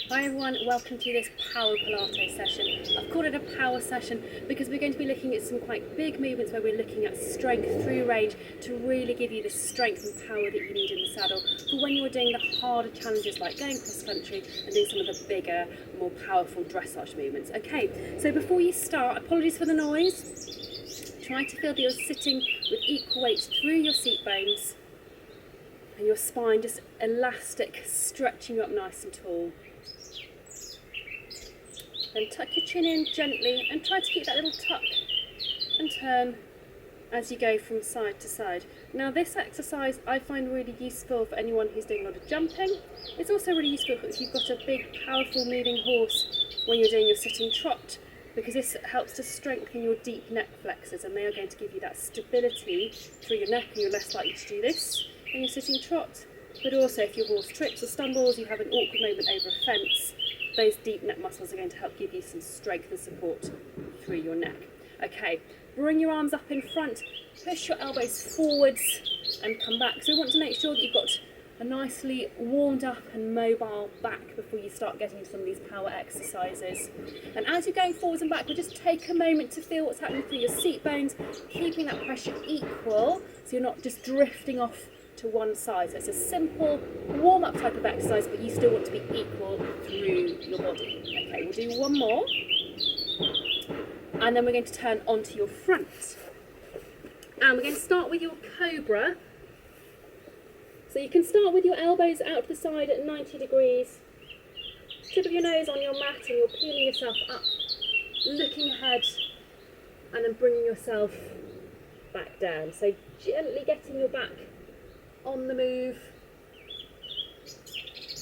Hi everyone, welcome to this Power Pilates session. I've called it a power session because we're going to be looking at some quite big movements where we're looking at strength through range to really give you the strength and power that you need in the saddle for when you're doing the harder challenges like going cross country and doing some of the bigger, more powerful dressage movements. Okay, so before you start, apologies for the noise. Try to feel that you're sitting with equal weight through your seat bones and your spine just elastic, stretching you up nice and tall. Then tuck your chin in gently and try to keep that little tuck and turn as you go from side to side. Now this exercise I find really useful for anyone who's doing a lot of jumping. It's also really useful if you've got a big powerful moving horse when you're doing your sitting trot, because this helps to strengthen your deep neck flexors and they are going to give you that stability through your neck and you're less likely to do this in your sitting trot. But also if your horse trips or stumbles, you have an awkward moment over a fence, those deep neck muscles are going to help give you some strength and support through your neck. Okay, bring your arms up in front, push your elbows forwards and come back. So we want to make sure that you've got a nicely warmed up and mobile back before you start getting into some of these power exercises. And as you're going forwards and back, we'll just take a moment to feel what's happening through your seat bones, keeping that pressure equal so you're not just drifting off to one side. So it's a simple warm-up type of exercise, but you still want to be equal through your body. Okay, we'll do one more. And then we're going to turn onto your front. And we're going to start with your Cobra. So you can start with your elbows out to the side at 90 degrees. Tip of your nose on your mat and you're peeling yourself up, looking ahead, and then bringing yourself back down. So gently getting your back on the move.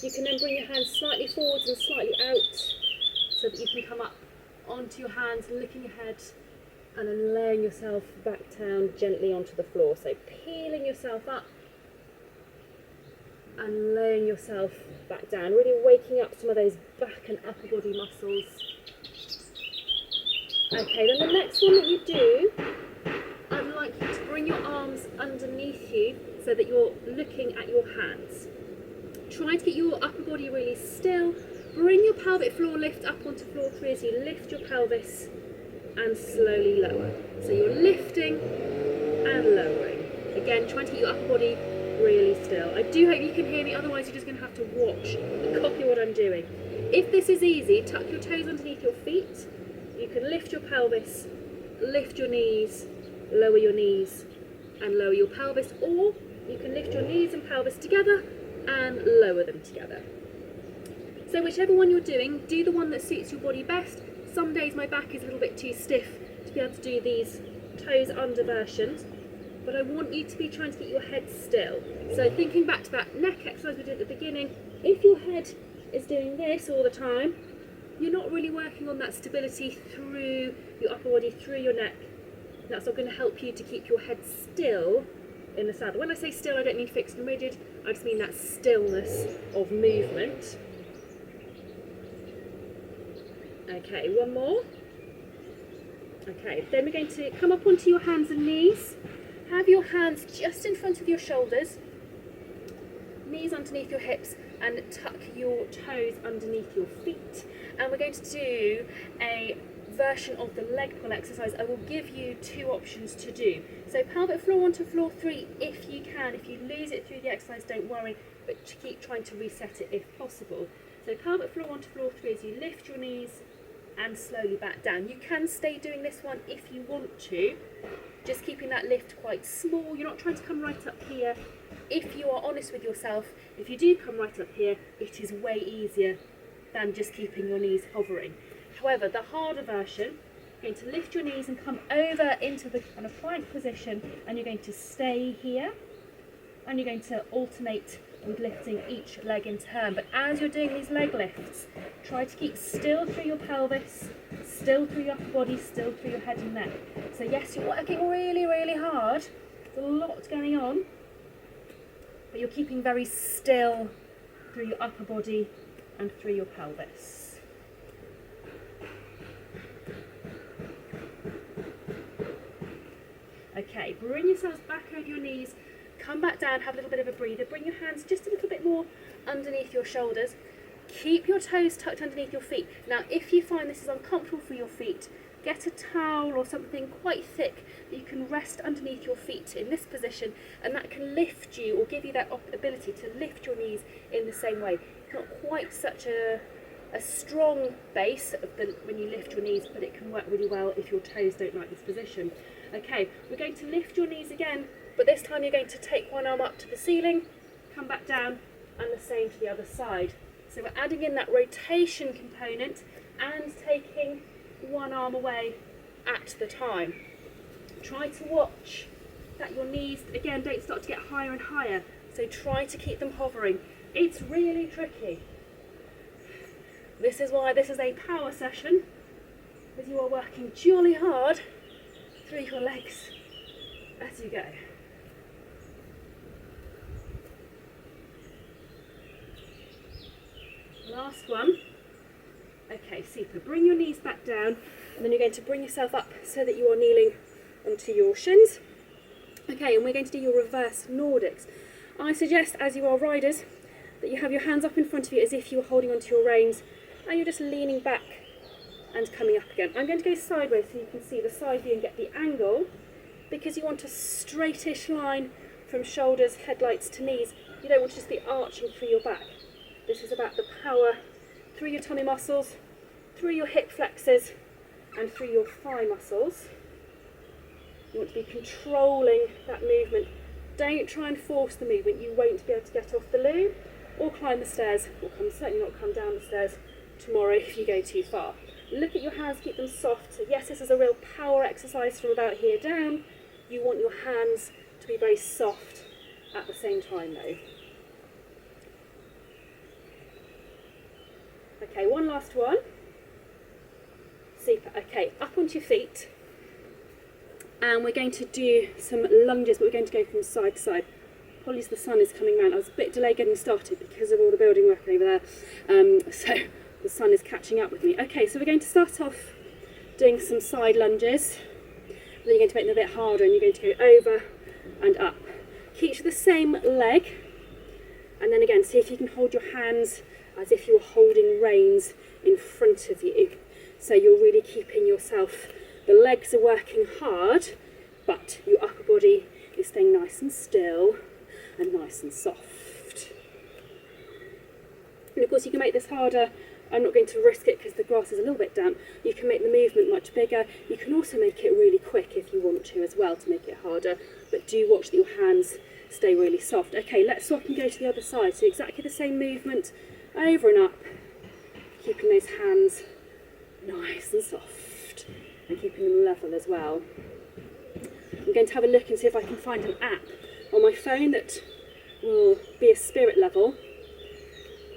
You can then bring your hands slightly forwards and slightly out so that you can come up onto your hands, looking ahead, and then laying yourself back down gently onto the floor. So peeling yourself up and laying yourself back down, really waking up some of those back and upper body muscles. Okay, then the next one that you do, I'd like you to bring your arms underneath you so that you're looking at your hands. Try to get your upper body really still. Bring your pelvic floor lift up onto floor 3 as you lift your pelvis and slowly lower. So you're lifting and lowering. Again, trying to get your upper body really still. I do hope you can hear me, otherwise you're just going to have to watch and copy what I'm doing. If this is easy, tuck your toes underneath your feet. You can lift your pelvis, lift your knees, lower your knees and lower your pelvis, or you can lift your knees and pelvis together and lower them together. So whichever one you're doing, do the one that suits your body best. Some days my back is a little bit too stiff to be able to do these toes under versions, but I want you to be trying to get your head still. So thinking back to that neck exercise we did at the beginning, if your head is doing this all the time, you're not really working on that stability through your upper body, through your neck. That's not going to help you to keep your head still in the saddle. When I say still, I don't mean fixed and rigid, I just mean that stillness of movement. Okay, one more. Okay, then we're going to come up onto your hands and knees. Have your hands just in front of your shoulders, knees underneath your hips, and tuck your toes underneath your feet. And we're going to do a version of the leg pull exercise. I will give you 2 options to do. So pelvic floor onto floor 3 if you can. If you lose it through the exercise, don't worry, but keep trying to reset it if possible. So pelvic floor onto floor 3 as you lift your knees and slowly back down. You can stay doing this one if you want to, just keeping that lift quite small. You're not trying to come right up here. If you are honest with yourself, if you do come right up here, it is way easier than just keeping your knees hovering. However, the harder version, you're going to lift your knees and come over into the kind of plank position, and you're going to stay here, and you're going to alternate with lifting each leg in turn. But as you're doing these leg lifts, try to keep still through your pelvis, still through your upper body, still through your head and neck. So yes, you're working really, really hard. There's a lot going on, but you're keeping very still through your upper body and through your pelvis. Okay, bring yourselves back over your knees, come back down, have a little bit of a breather, bring your hands just a little bit more underneath your shoulders, Keep your toes tucked underneath your feet. Now, if you find this is uncomfortable for your feet, get a towel or something quite thick that you can rest underneath your feet in this position, and that can lift you or give you that ability to lift your knees in the same way. It's not quite such a strong base when you lift your knees, but it can work really well if your toes don't like this position. Okay, we're going to lift your knees again, but this time you're going to take one arm up to the ceiling, come back down, and the same to the other side. So we're adding in that rotation component and taking one arm away at the time. Try to watch that your knees, again, don't start to get higher and higher. So try to keep them hovering. It's really tricky. This is why this is a power session, because you are working jolly hard through your legs as you go. Last one. Okay, super. Bring your knees back down, and then you're going to bring yourself up so that you are kneeling onto your shins. Okay, and we're going to do your reverse Nordics. I suggest, as you are riders, that you have your hands up in front of you as if you were holding onto your reins, and you're just leaning back and coming up again. I'm going to go sideways so you can see the side view and get the angle, because you want a straightish line from shoulders, headlights to knees. You don't want to just be arching through your back. This is about the power through your tummy muscles, through your hip flexors, and through your thigh muscles. You want to be controlling that movement. Don't try and force the movement. You won't be able to get off the loo or climb the stairs, or certainly not come down the stairs tomorrow if you go too far. Look at your hands, keep them soft. So yes, this is a real power exercise from about here down. You want your hands to be very soft at the same time though. Okay, one last one. Super. Okay, up onto your feet. And we're going to do some lunges, but we're going to go from side to side. Apologies, the sun is coming round. I was a bit delayed getting started because of all the building work over there. So the sun is catching up with me. Okay, so we're going to start off doing some side lunges. Then you're going to make them a bit harder, and you're going to go over and up. Keep to the same leg. And then again, see if you can hold your hands as if you're holding reins in front of you. So you're really keeping yourself, the legs are working hard, but your upper body is staying nice and still and nice and soft. And of course you can make this harder. I'm not going to risk it because the grass is a little bit damp. You can make the movement much bigger. You can also make it really quick if you want to as well to make it harder, but do watch that your hands stay really soft. Okay, let's swap and go to the other side. So exactly the same movement, over and up, keeping those hands nice and soft and keeping them level as well. I'm going to have a look and see if I can find an app on my phone that will be a spirit level,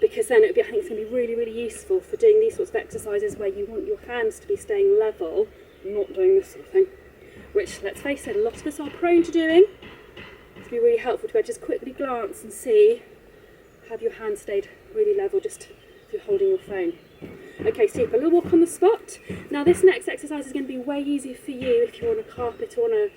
because then I think it's going to be really, really useful for doing these sorts of exercises where you want your hands to be staying level, not doing this sort of thing, which, let's face it, a lot of us are prone to doing. It's going to be really helpful to just quickly glance and see, have your hands stayed really level just if you're holding your phone. Okay, super. A little walk on the spot. Now this next exercise is going to be way easier for you if you're on a carpet or on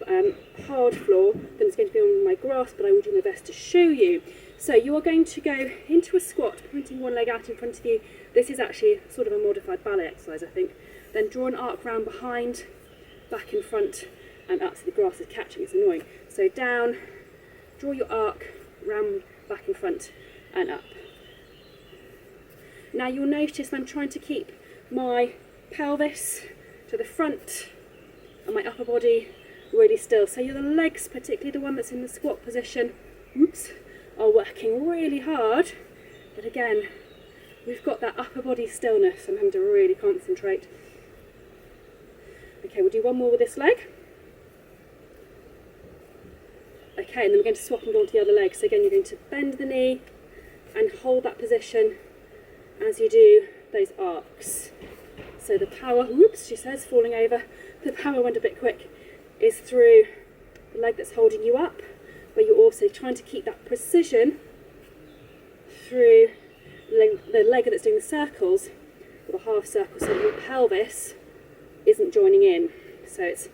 a hard floor than it's going to be on my grass, but I will do my best to show you. So you are going to go into a squat, pointing one leg out in front of you. This is actually sort of a modified ballet exercise, I think. Then draw an arc round behind, back in front, and up, so the grass is catching. It's annoying. So down, draw your arc, round, back in front, and up. Now you'll notice I'm trying to keep my pelvis to the front and my upper body really still. So the legs, particularly the one that's in the squat position, are working really hard. But again, we've got that upper body stillness. I'm having to really concentrate. Okay, we'll do one more with this leg. Okay, and then we're going to swap and go onto the other leg. So again, you're going to bend the knee and hold that position as you do those arcs. So the power, whoops, she says, falling over, the power went a bit quick, is through the leg that's holding you up, but you're also trying to keep that precision through the leg that's doing the circles, or the half circle, so that your pelvis isn't joining in. So it's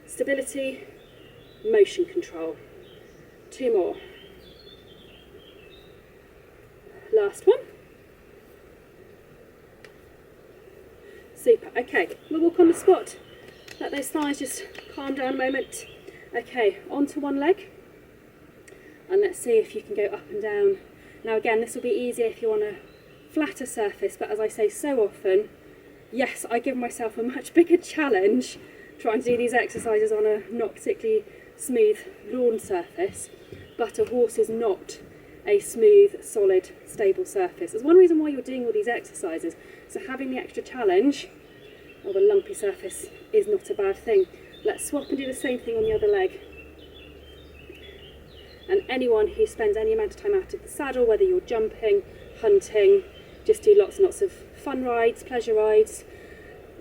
stability, motion control. Two more. Last one. Super. Okay, we'll walk on the spot. Let those thighs just calm down a moment. Okay, onto one leg. And let's see if you can go up and down. Now again, this will be easier if you're on a flatter surface, but as I say so often, yes, I give myself a much bigger challenge trying to do these exercises on a not particularly smooth lawn surface, but a horse is not a smooth, solid, stable surface. There's one reason why you're doing all these exercises, so having the extra challenge of a lumpy surface is not a bad thing. Let's swap and do the same thing on the other leg. And anyone who spends any amount of time out of the saddle, whether you're jumping, hunting, just do lots and lots of fun rides, pleasure rides,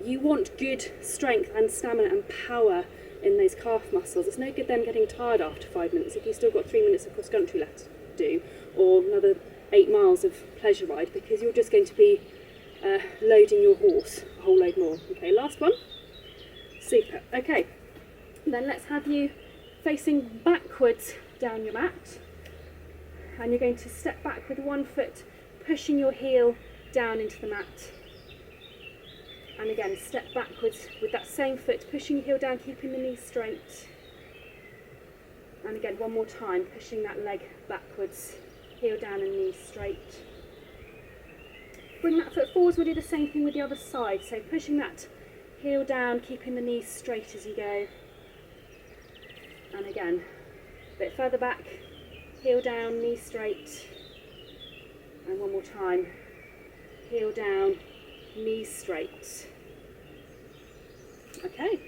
you want good strength and stamina and power in those calf muscles. It's no good them getting tired after 5 minutes if you've still got 3 minutes of cross country left to do, or another 8 miles of pleasure ride, because you're just going to be loading your horse a whole load more. Okay, last one. Super. Okay, then let's have you facing backwards down your mat, and you're going to step back with one foot pushing your heel down into the mat, and again step backwards with that same foot pushing your heel down, keeping the knees straight, and again one more time pushing that leg backwards, heel down and knees straight. Bring that foot forwards. We'll do the same thing with the other side, so pushing that heel down, keeping the knees straight as you go, and again a bit further back, heel down, knees straight, and one more time, heel down, knees straight. Okay,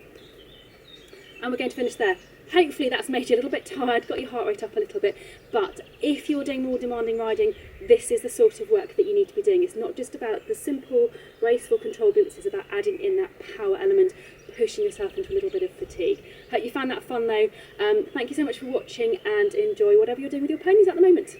and we're going to finish there. Hopefully that's made you a little bit tired, got your heart rate up a little bit, but if you're doing more demanding riding, this is the sort of work that you need to be doing. It's not just about the simple, graceful, controlled movements, it's about adding in that power element, pushing yourself into a little bit of fatigue. Hope you found that fun though. Thank you so much for watching, and enjoy whatever you're doing with your ponies at the moment.